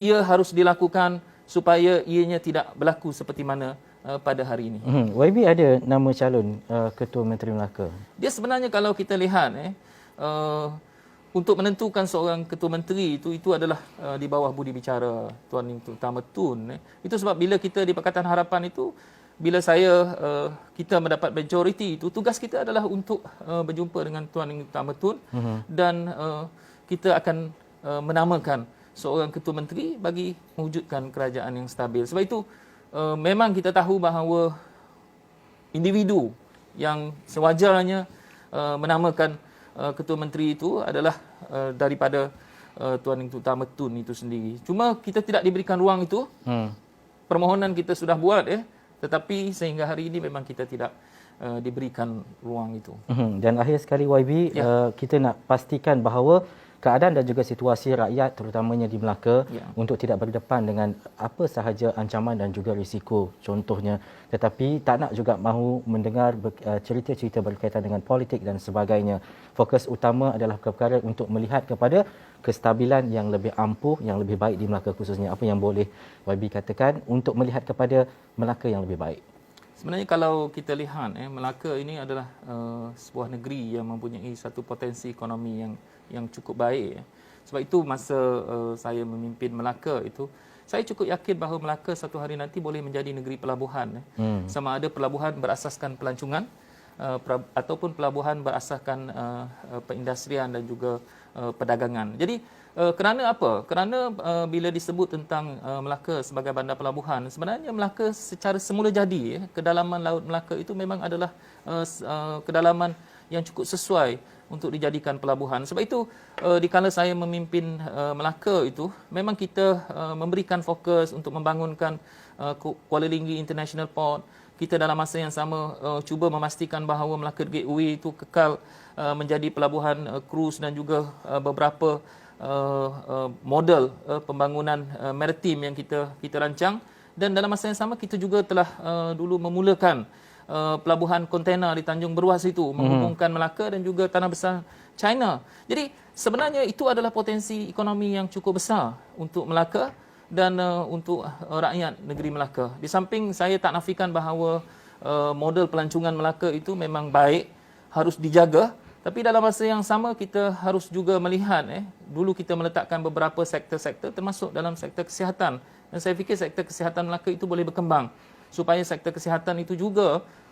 ia harus dilakukan supaya ianya tidak berlaku seperti mana pada hari ini. YB ada nama calon Ketua Menteri Melaka? Dia sebenarnya kalau kita lihat untuk menentukan seorang ketua menteri itu adalah di bawah budi bicara Tuan Yang Utama Tun. Itu sebab bila kita di Pakatan Harapan itu, bila kita mendapat majoriti itu, tugas kita adalah untuk berjumpa dengan Tuan Yang Utama Tun dan kita akan menamakan seorang ketua menteri bagi mewujudkan kerajaan yang stabil. Sebab itu memang kita tahu bahawa individu yang sewajarnya menamakan ketua menteri itu adalah daripada Tuan Yang Utama Tun itu sendiri. Cuma kita tidak diberikan ruang itu. Permohonan kita sudah buat tetapi sehingga hari ini memang kita tidak diberikan ruang itu. Dan akhir sekali YB, kita nak pastikan bahawa keadaan dan juga situasi rakyat terutamanya di Melaka untuk tidak berdepan dengan apa sahaja ancaman dan juga risiko contohnya, tetapi tak nak juga mahu mendengar cerita-cerita berkaitan dengan politik dan sebagainya. Fokus utama adalah perkara untuk melihat kepada kestabilan yang lebih ampuh, yang lebih baik di Melaka khususnya. Apa yang boleh YB katakan untuk melihat kepada Melaka yang lebih baik? Sebenarnya kalau kita lihat Melaka ini adalah sebuah negeri yang mempunyai satu potensi ekonomi yang cukup baik. Sebab itu masa saya memimpin Melaka itu, saya cukup yakin bahawa Melaka satu hari nanti boleh menjadi negeri pelabuhan. Sama ada pelabuhan berasaskan pelancongan ataupun pelabuhan berasaskan perindustrian dan juga perdagangan. Jadi kerana apa? Kerana bila disebut tentang Melaka sebagai bandar pelabuhan, sebenarnya Melaka secara semula jadi kedalaman Laut Melaka itu memang adalah kedalaman yang cukup sesuai untuk dijadikan pelabuhan. Sebab itu dikala saya memimpin Melaka itu, memang kita memberikan fokus untuk membangunkan Kuala Linggi International Port. Kita dalam masa yang sama cuba memastikan bahawa Melaka Gateway itu kekal menjadi pelabuhan krus dan juga beberapa model pembangunan maritim yang kita rancang. Dan dalam masa yang sama kita juga telah dulu memulakan pelabuhan kontena di Tanjung Beruas itu, menghubungkan Melaka dan juga Tanah Besar China. Jadi sebenarnya itu adalah potensi ekonomi yang cukup besar untuk Melaka dan untuk rakyat negeri Melaka. Di samping saya tak nafikan bahawa model pelancongan Melaka itu memang baik, harus dijaga. Tapi dalam masa yang sama kita harus juga melihat dulu kita meletakkan beberapa sektor-sektor termasuk dalam sektor kesihatan. Dan saya fikir sektor kesihatan Melaka itu boleh berkembang supaya sektor kesihatan itu juga